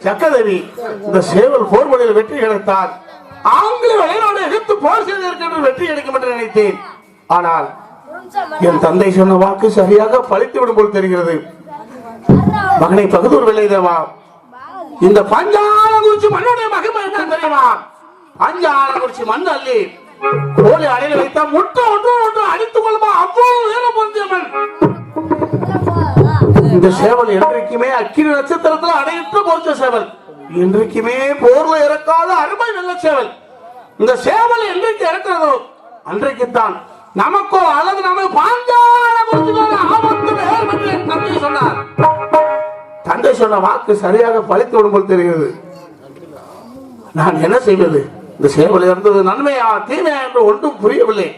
சக்கரதேவி இந்த சேவல் போர் முறையில் வெற்றி கிடைத்தால் ஆங்கில வளையோடு எதிர்த்து போர் செய்வதற்கு வெற்றி கிடைக்கும் என்று நினைத்தேன். ஆனால் என் தந்தை சொன்ன வாக்கு சரியாக பழித்து விடும் போல் தெரிகிறது. மகனை பகதூர் வெள்ளைதேவா, இந்த பஞ்சாலங்குறிச்சி மண்ணுடைய மகிமை என்ன தெரியுமா? பஞ்சாலங்குறிச்சி மண் அள்ளி கோழி அடையில வைத்தா முட்டை ஒன்று ஒன்று அடித்துக் கொள்ளுமா, அவ்வளவு நேரம் பொருந்தியவன். இந்த சேவல் என்றைக்குமே அக்கினி நட்சத்திரத்தில் அடையிட்டு பொறிச்ச சேவல், என்றைக்குமே போர்ல இறக்காத அருமை நல்ல சேவல். இந்த சேவல் என்றைக்கு இறக்கிறதோ அன்றைக்குத்தான் நமக்கோ அல்லது நம்ம பாஞ்சாலங்குறிச்சிக்கான ஆபத்து வேறு என்று என் தந்தை சொன்னார். தந்தை சொன்ன வாக்கு சரியாக பழித்து விடும் போல் தெரிகிறது. நான் என்ன செய்வது? இந்த சேவல் இருந்தது நன்மையா தீமையா என்று ஒன்றும் புரியவில்லை.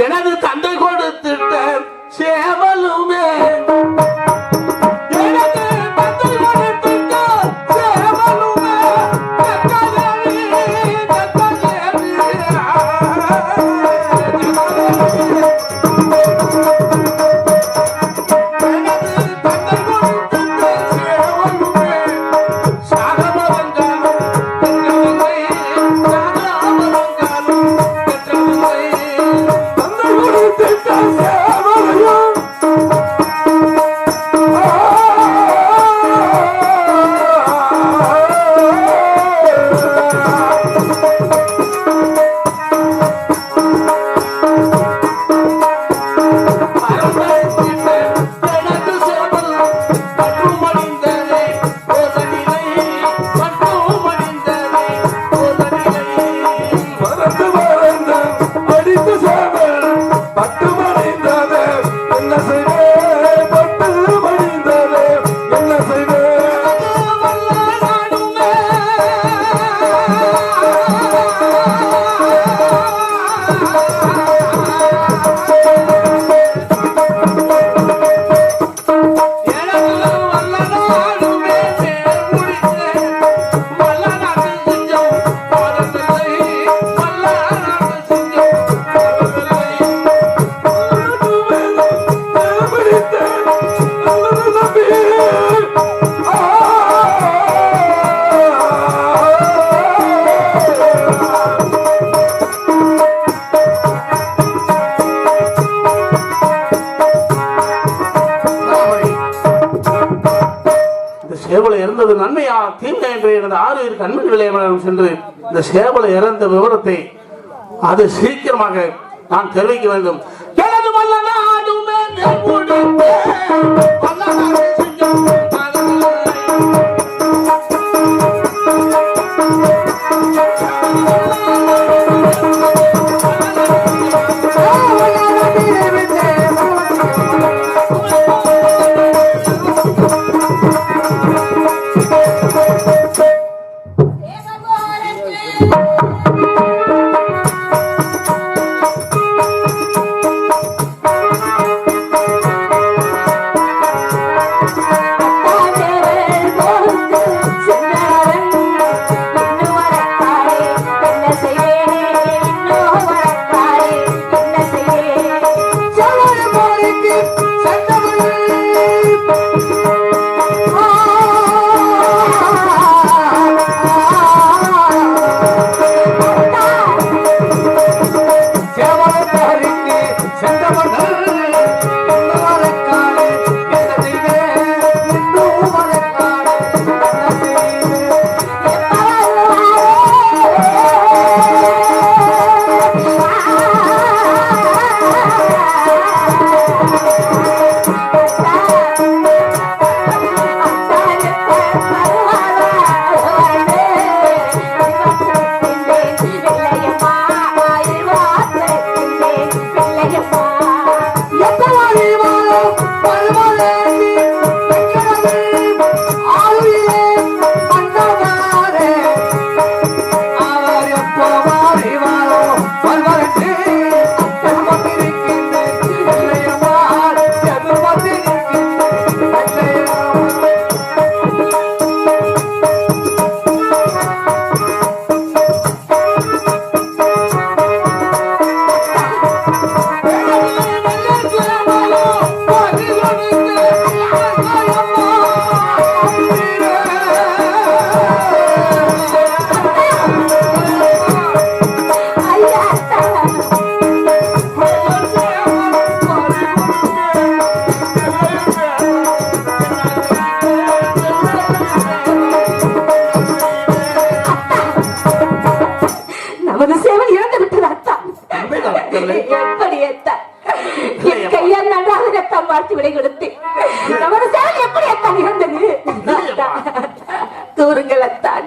எனது தந்தை கொடுத்திட்ட சேவலுமே ஆளுநர் கண்மணி விளையாடம் சென்று இந்த சேவலை இறந்த விவரத்தை அது சீக்கிரமாக நான் தெரிவிக்க வேண்டும். எனது மல்லனாடுமே நெருங்குடுமே, மல்லனாடே சிங்கம்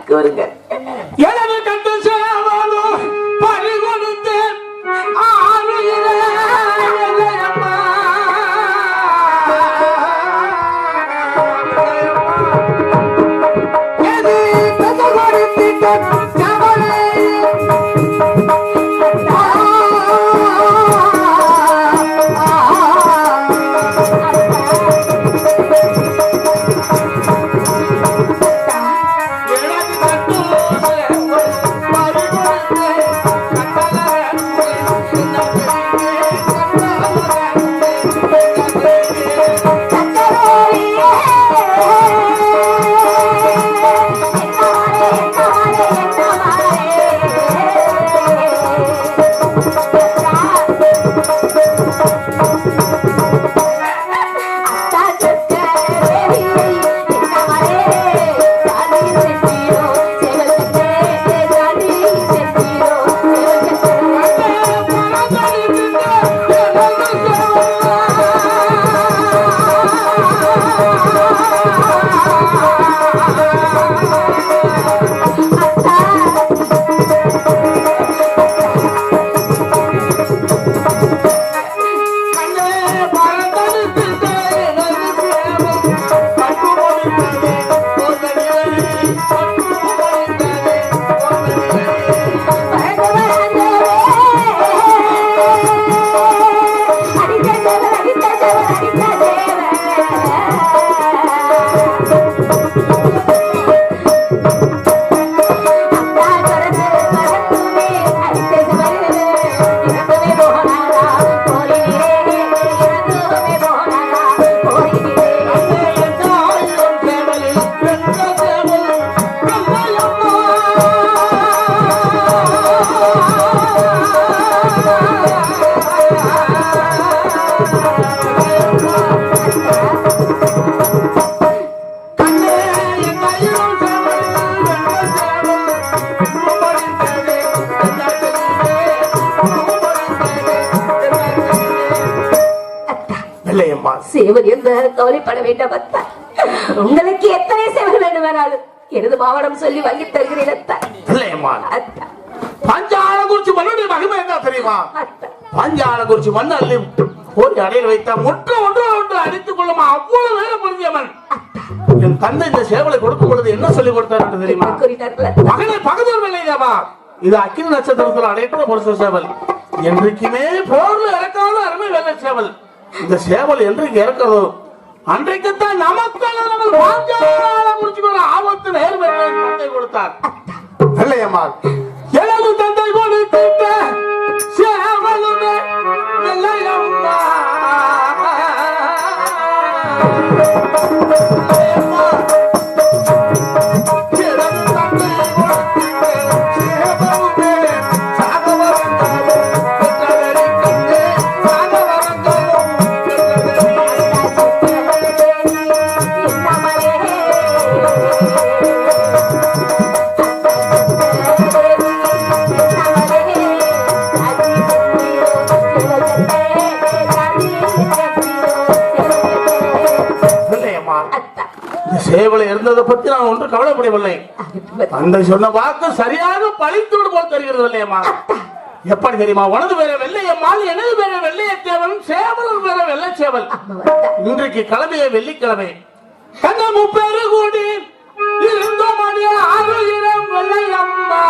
கூறுங்கள். எனது கண்டு சேவலோ பறிகொடுத்து இல்லையம்மா. சேவல் எந்த கவலைப்பட வேண்டாம் அத்தா. உங்களுக்கு எத்தனை சேவல் வேண்டுமானாலும் எனது மாவட்டம் சொல்லி வாங்கி தருகிறேன் அத்தா. இல்லையம்மா, பாஞ்சாலங்குறிச்சி மண்ணுடைய மகிமை என்ன தெரியுமா? பாஞ்சாலங்குறிச்சி மண் அள்ளி போய் அடையில் வைத்த முற்ற ஒன்று அடித்துக் கொள்ளும் அவ்வளவு நேரம் பொருந்தியவன் என் தந்தை இந்த சேவலை கொடுக்கும் பொழுது என்ன சொல்லி கொடுத்தார் என்று தெரியுமா? மகனை பகதூர் வெள்ளையாவா, இது அக்கினி நட்சத்திரத்தில் அடையற்ற பொருத்த சேவல், என்றைக்குமே போர்ல இறக்காத அருமை வெள்ளை சேவல். இந்த சேவல் என்றைக்கு இறக்கிறதோ அன்றைக்குத்தான் நமக்கு ஆபத்து நேர்மை கொடுத்தார். வெள்ளையம்மா எனது தந்தை கொடுத்த சேவலுமே வெள்ளையம்மா. சேவலை இருந்ததை பத்தி நான் ஒன்று கவலைப்படவில்லை. தந்தை சொன்ன வாக்கு சரியாக பழித்து போல் தெரிகிறது இல்லையம்மா. எப்படி தெரியுமா? உனது பேர வெள்ளையம்மாள், எனது பேர வெள்ளையத்தேவன், சேவலன் பேர வெள்ளை சேவல். இன்றைக்கு கிழமையே வெள்ளிக்கிழமை, தங்க முப்பேறு கூடி இருந்தோம் ஆரோக்கியம் வெள்ளையம்மா.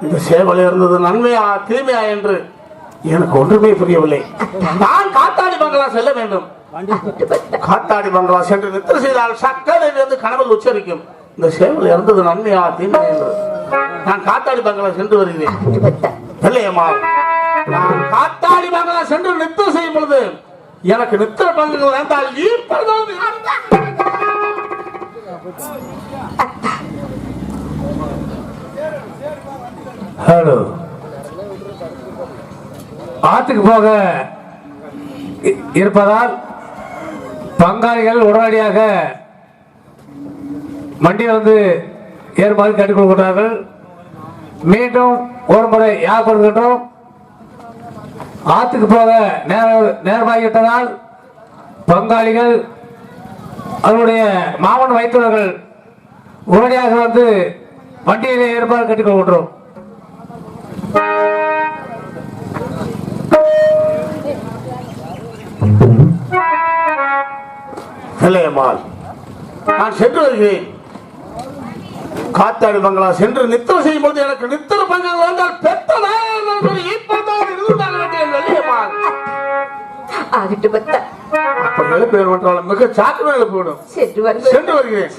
இந்த சேவல் இருந்தது நன்மையா தீமையா என்று எனக்கு ஒன்றுமே புரியவில்லை. நான் காத்தாடி பங்களா செல்ல வேண்டும். காத்தாடி பங்களா சென்று நித்திர செய்தால் சக்கரை இருந்து கனவில் உச்சரிக்கும். இந்த சேவல் இருந்தது நன்மையா தீமையா என்று நான் காத்தாடி பங்களா சென்று வருகிறேன். இல்லையம்மா, நான் காத்தாடி பங்களா சென்று நித்திர செய்யும் பொழுது எனக்கு நித்திர பங்கங்கள் என்றால் ஹலோ, ஆற்றுக்கு போக இருப்பதால் பங்காளிகள் உடனடியாக வண்டியை வந்து ஏறுமாறு கேட்டுக்கொள்கிறார்கள். மீண்டும் ஒரு முறை யாழ்ப்படுகின்றோம். ஆற்றுக்கு போக நேரமாகிவிட்டதால் பங்காளிகள் அவருடைய மாமன் வைத்துள்ளவர்கள் உடனடியாக வந்து வண்டியிலே ஏற்பாடு கேட்டுக்கொள்கின்றோம். இல்லையம்மாள், நான் சென்று வருகிறேன். காத்தாடி பங்களா சென்று நித்திர செய்யும் பொழுது எனக்கு நித்திர பங்கங்கள் வந்தால் பெத்த மிக சாக்கு மேல போயிடும். சென்று வருகிறேன்.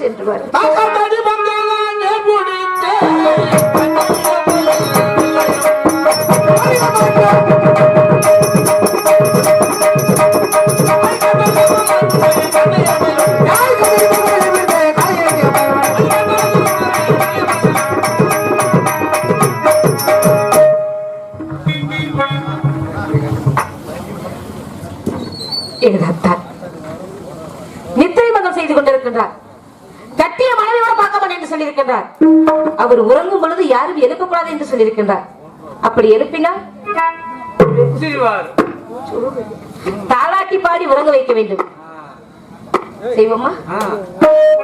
நித்திரை மகன் செய்து கொண்டிருக்கின்றார். கட்டிய மனைவியோட பார்க்க மாட்டேன் என்று சொல்லியிருக்கின்றார். அவர் உறங்கும் பொழுது யாரும் எழுப்பக்கூடாது என்று சொல்லியிருக்கின்றார். அப்படி எழுப்பினால் தாலாட்டி பாடி உறங்க வைக்க வேண்டும். செய்வோமா?